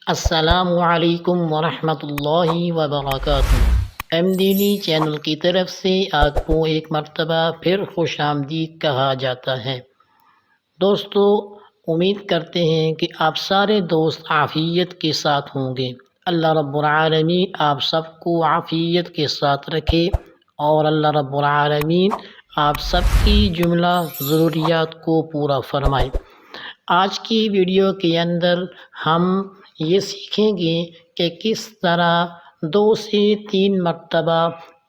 السلام علیکم ورحمۃ اللہ وبرکاتہ۔ ایم دینی چینل کی طرف سے آپ کو ایک مرتبہ پھر خوش آمدید کہا جاتا ہے۔ دوستو، امید کرتے ہیں کہ آپ سارے دوست عافیت کے ساتھ ہوں گے۔ اللہ رب العالمین آپ سب کو عافیت کے ساتھ رکھے اور اللہ رب العالمین آپ سب کی جملہ ضروریات کو پورا فرمائے۔ آج کی ویڈیو کے اندر ہم یہ سیکھیں گے کہ کس طرح 2 سے 3 مرتبہ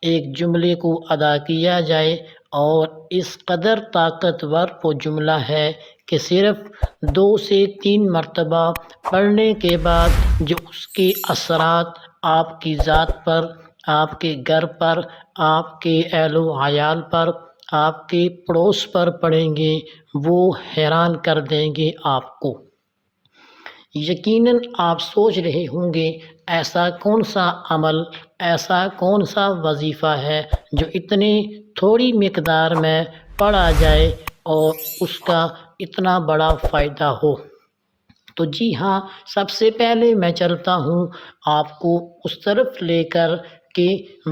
ایک جملے کو ادا کیا جائے، اور اس قدر طاقتور وہ جملہ ہے کہ صرف 2 سے 3 مرتبہ پڑھنے کے بعد جو اس کے اثرات آپ کی ذات پر، آپ کے گھر پر، آپ کے اہل و عیال پر، آپ کے پڑوس پر پڑیں گے، وہ حیران کر دیں گے آپ کو۔ یقیناً آپ سوچ رہے ہوں گے ایسا کون سا عمل، ایسا کون سا وظیفہ ہے جو اتنی تھوڑی مقدار میں پڑھا جائے اور اس کا اتنا بڑا فائدہ ہو۔ تو جی ہاں، سب سے پہلے میں چلتا ہوں آپ کو اس طرف لے کر کہ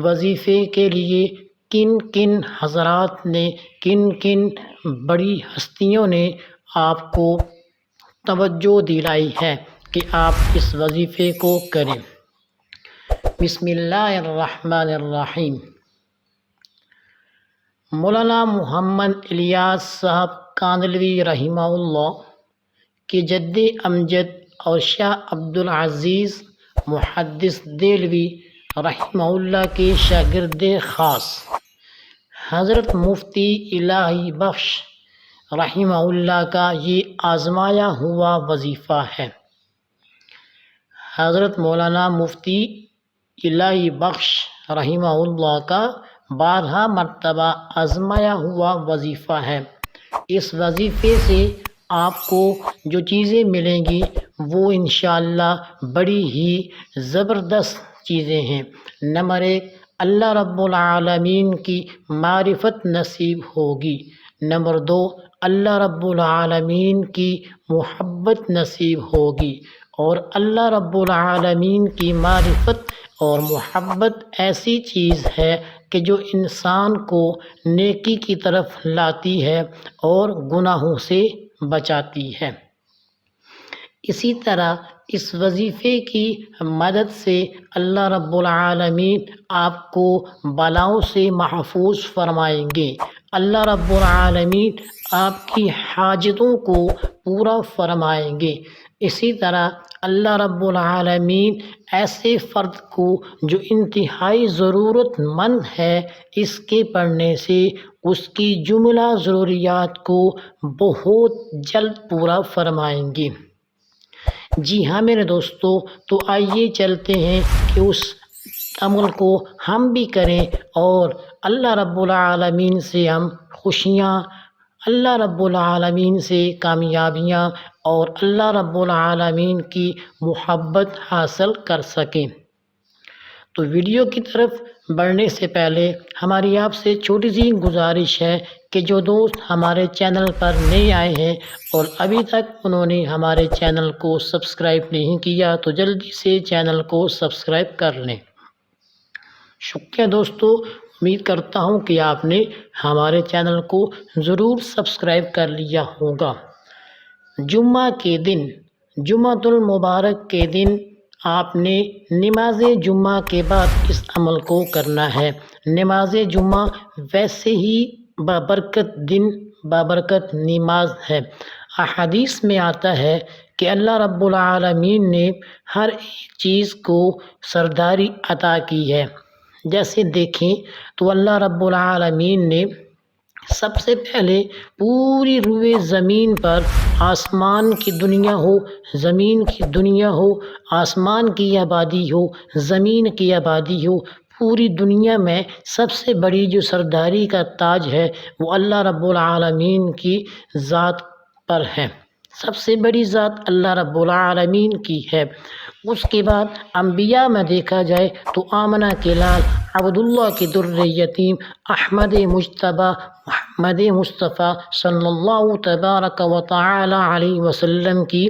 وظیفے کے لیے کن کن حضرات نے، کن کن بڑی ہستیوں نے آپ کو توجہ دلائی ہے کہ آپ اس وظیفے کو کریں۔ بسم اللہ الرحمن الرحیم۔ مولانا محمد الیاس صاحب کاندھلوی رحمہ اللہ کے جد امجد اور شاہ عبدالعزیز محدث دہلوی رحمہ اللہ کے شاگرد خاص حضرت مفتی الہی بخش رحمہ اللہ کا یہ آزمایا ہوا وظیفہ ہے۔ حضرت مولانا مفتی الہی بخش رحمہ اللہ کا 12 مرتبہ آزمایا ہوا وظیفہ ہے۔ اس وظیفے سے آپ کو جو چیزیں ملیں گی وہ انشاءاللہ بڑی ہی زبردست چیزیں ہیں۔ نمبر 1، اللہ رب العالمین کی معرفت نصیب ہوگی۔ نمبر 2، اللہ رب العالمین کی محبت نصیب ہوگی۔ اور اللہ رب العالمین کی معرفت اور محبت ایسی چیز ہے کہ جو انسان کو نیکی کی طرف لاتی ہے اور گناہوں سے بچاتی ہے۔ اسی طرح اس وظیفے کی مدد سے اللہ رب العالمین آپ کو بلاؤں سے محفوظ فرمائیں گے۔ اللہ رب العالمین آپ کی حاجتوں کو پورا فرمائیں گے۔ اسی طرح اللہ رب العالمین ایسے فرد کو جو انتہائی ضرورت مند ہے، اس کے پڑھنے سے اس کی جملہ ضروریات کو بہت جلد پورا فرمائیں گے۔ جی ہاں میرے دوستو، تو آئیے چلتے ہیں کہ اس عمل کو ہم بھی کریں اور اللہ رب العالمین سے ہم خوشیاں، اللہ رب العالمین سے کامیابیاں اور اللہ رب العالمین کی محبت حاصل کر سکیں۔ تو ویڈیو کی طرف بڑھنے سے پہلے ہماری آپ سے چھوٹی سی گزارش ہے کہ جو دوست ہمارے چینل پر نئے آئے ہیں اور ابھی تک انہوں نے ہمارے چینل کو سبسکرائب نہیں کیا تو جلدی سے چینل کو سبسکرائب کر لیں۔ شکریہ دوستو، امید کرتا ہوں کہ آپ نے ہمارے چینل کو ضرور سبسکرائب کر لیا ہوگا۔ جمعہ کے دن، جمعۃ المبارک کے دن آپ نے نماز جمعہ کے بعد اس عمل کو کرنا ہے۔ نماز جمعہ ویسے ہی بابرکت دن، بابرکت نماز ہے۔ احادیث میں آتا ہے کہ اللہ رب العالمین نے ہر ایک چیز کو سرداری عطا کی ہے۔ جیسے دیکھیں تو اللہ رب العالمین نے سب سے پہلے پوری روئے زمین پر، آسمان کی دنیا ہو، زمین کی دنیا ہو، آسمان کی آبادی ہو، زمین کی آبادی ہو، پوری دنیا میں سب سے بڑی جو سرداری کا تاج ہے وہ اللہ رب العالمین کی ذات پر ہے۔ سب سے بڑی ذات اللہ رب العالمین کی ہے۔ اس کے بعد انبیاء میں دیکھا جائے تو آمنہ کے لال عبداللہ کی در یتیم احمد مجتبیٰ محمد مصطفیٰ صلی اللہ تبارک و تعالی علیہ وسلم کی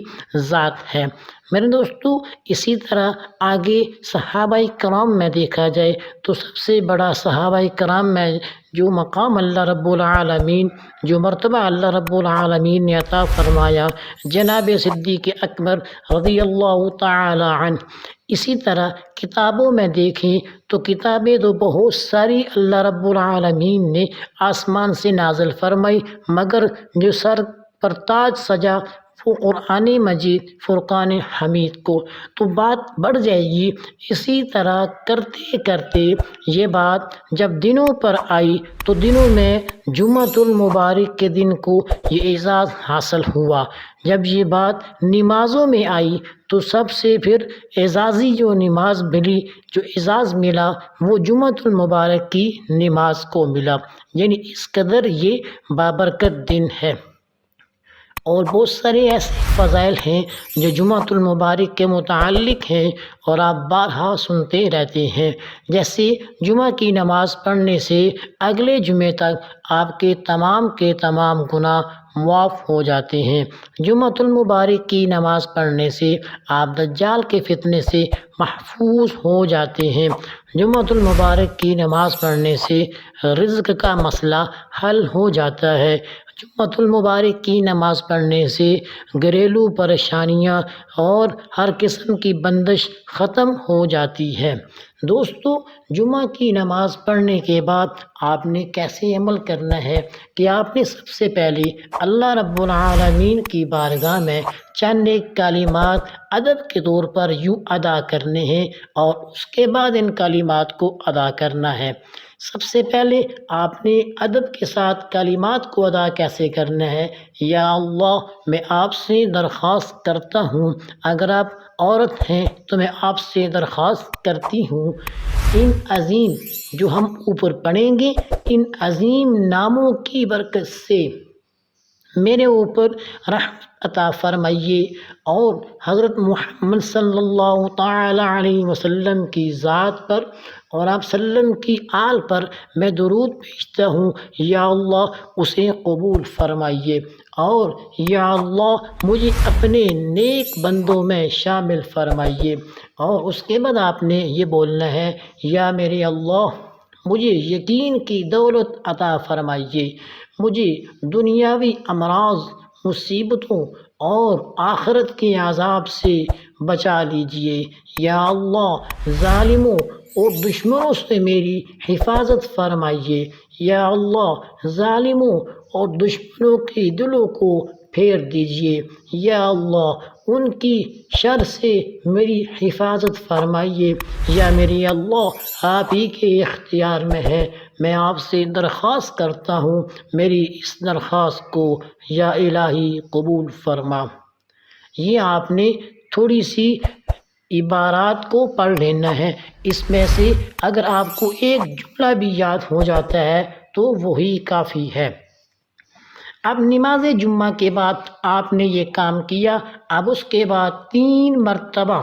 ذات ہے۔ میرے دوستو اسی طرح آگے صحابہ کرام میں دیکھا جائے تو سب سے بڑا صحابہ کرام میں جو مقام اللہ رب العالمین، جو مرتبہ اللہ رب العالمین نے عطا فرمایا، جناب صدیق اکبر رضی اللہ تعالی عنہ۔ اسی طرح کتابوں میں دیکھیں تو کتابیں تو بہت ساری اللہ رب العالمین نے آسمان سے نازل فرمائی، مگر جو سر پر تاج سجا وہ قرآن مجید فرقان حمید کو، تو بات بڑھ جائے گی۔ اسی طرح کرتے کرتے یہ بات جب دنوں پر آئی تو دنوں میں جمعۃ المبارک کے دن کو یہ اعزاز حاصل ہوا۔ جب یہ بات نمازوں میں آئی تو سب سے پھر اعزازی جو نماز ملی، جو اعزاز ملا وہ جمعۃ المبارک کی نماز کو ملا، یعنی اس قدر یہ بابرکت دن ہے۔ اور بہت سارے ایسے فضائل ہیں جو جمعۃ المبارک کے متعلق ہیں اور آپ بارہا سنتے رہتے ہیں، جیسے جمعہ کی نماز پڑھنے سے اگلے جمعے تک آپ کے تمام گناہ معاف ہو جاتے ہیں۔ جمعۃ المبارک کی نماز پڑھنے سے آپ دجال کے فتنے سے محفوظ ہو جاتے ہیں۔ جمعۃ المبارک کی نماز پڑھنے سے رزق کا مسئلہ حل ہو جاتا ہے۔ جمعۃ المبارک کی نماز پڑھنے سے گھریلو پریشانیاں اور ہر قسم کی بندش ختم ہو جاتی ہے۔ دوستو جمعہ کی نماز پڑھنے کے بعد آپ نے کیسے عمل کرنا ہے کہ آپ نے سب سے پہلے اللہ رب العالمین کی بارگاہ میں چند ایک کلمات ادب کے طور پر یوں ادا کرنے ہیں اور اس کے بعد ان کلمات کو ادا کرنا ہے۔ سب سے پہلے آپ نے ادب کے ساتھ کلمات کو ادا کیسے کرنا ہے؟ یا اللہ میں آپ سے درخواست کرتا ہوں، اگر آپ عورت ہیں تو میں آپ سے درخواست کرتی ہوں، ان عظیم جو ہم اوپر پڑھیں گے ان عظیم ناموں کی برکت سے میرے اوپر رحمت عطا فرمائیے، اور حضرت محمد صلی اللہ تعالی علیہ وسلم کی ذات پر اور آپ صلی اللہ علیہ وسلم کی آل پر میں درود بھیجتا ہوں، یا اللہ اسے قبول فرمائیے، اور یا اللہ مجھے اپنے نیک بندوں میں شامل فرمائیے۔ اور اس کے بعد آپ نے یہ بولنا ہے، یا میرے اللہ مجھے یقین کی دولت عطا فرمائیے، مجھے دنیاوی امراض، مصیبتوں اور آخرت کے عذاب سے بچا لیجئے، یا اللہ ظالموں اور دشمنوں سے میری حفاظت فرمائیے، یا اللہ ظالموں اور دشمنوں کے دلوں کو پھیر دیجئے، یا اللہ ان کی شر سے میری حفاظت فرمائیے، یا میرے اللہ آپ ہی کے اختیار میں ہے، میں آپ سے درخواست کرتا ہوں میری اس درخواست کو یا الہی قبول فرما۔ یہ آپ نے تھوڑی سی عبارات کو پڑھ لینا ہے، اس میں سے اگر آپ کو ایک جملہ بھی یاد ہو جاتا ہے تو وہی کافی ہے۔ اب نماز جمعہ کے بعد آپ نے یہ کام کیا، اب اس کے بعد 3 مرتبہ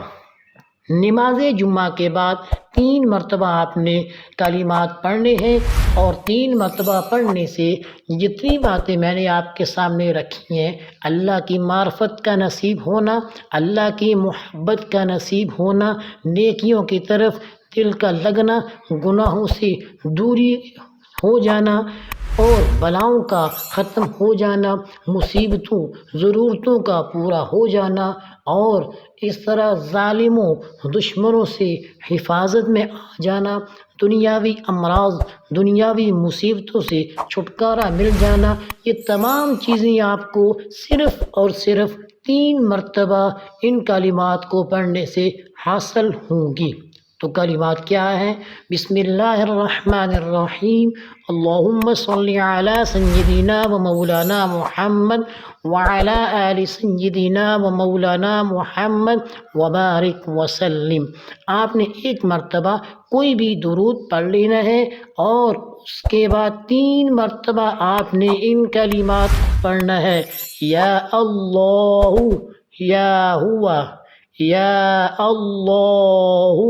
نماز جمعہ کے بعد 3 مرتبہ آپ نے کلمات پڑھنے ہیں، اور 3 مرتبہ پڑھنے سے جتنی باتیں میں نے آپ کے سامنے رکھی ہیں، اللہ کی معرفت کا نصیب ہونا، اللہ کی محبت کا نصیب ہونا، نیکیوں کی طرف دل کا لگنا، گناہوں سے دوری ہو جانا اور بلاؤں کا ختم ہو جانا، مصیبتوں ضرورتوں کا پورا ہو جانا، اور اس طرح ظالموں دشمنوں سے حفاظت میں آ جانا، دنیاوی امراض، دنیاوی مصیبتوں سے چھٹکارا مل جانا، یہ تمام چیزیں آپ کو صرف اور صرف 3 مرتبہ ان کلمات کو پڑھنے سے حاصل ہوں گی۔ تو کلمات کیا ہیں؟ بسم اللہ الرحمن الرحیم، اللہم صلی علی سیدنا و مولانا محمد وعلی آل سیدنا و مولانا محمد وبارک وسلم۔ آپ نے ایک مرتبہ کوئی بھی درود پڑھ لینا ہے، اور اس کے بعد 3 مرتبہ آپ نے ان کلمات کو پڑھنا ہے، یا اللہ، یا ہوا، یا اللہ،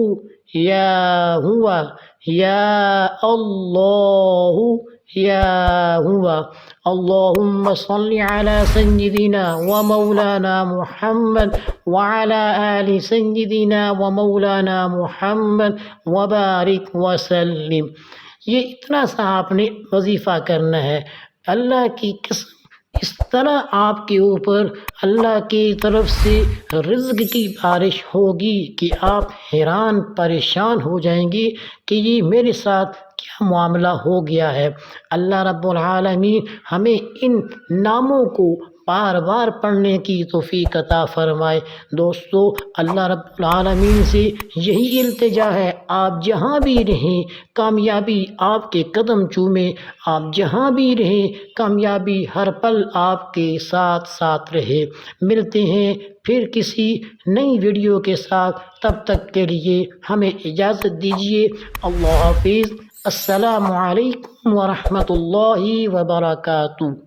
یا ہوا، یا اللہ، يا هو. اللهم صل على سيدنا ومولانا محمد وعلى آل سيدنا ومولانا محمد وبارک وسلم. یہ اتنا سا آپ نے وظیفہ کرنا ہے. اللہ کی قسم اس طرح آپ کے اوپر اللہ کی طرف سے رزق کی بارش ہوگی کہ آپ حیران پریشان ہو جائیں گے کہ یہ میرے ساتھ کیا معاملہ ہو گیا ہے. اللہ رب العالمین ہمیں ان ناموں کو بار بار پڑھنے کی توفیق عطا فرمائے. دوستو اللہ رب العالمین سے یہی التجا ہے، آپ جہاں بھی رہیں کامیابی آپ کے قدم چومے. آپ جہاں بھی رہیں کامیابی ہر پل آپ کے ساتھ ساتھ رہے. ملتے ہیں پھر کسی نئی ویڈیو کے ساتھ، تب تک کے لیے ہمیں اجازت دیجیے. اللہ حافظ. السلام علیکم ورحمۃ اللہ وبرکاتہ.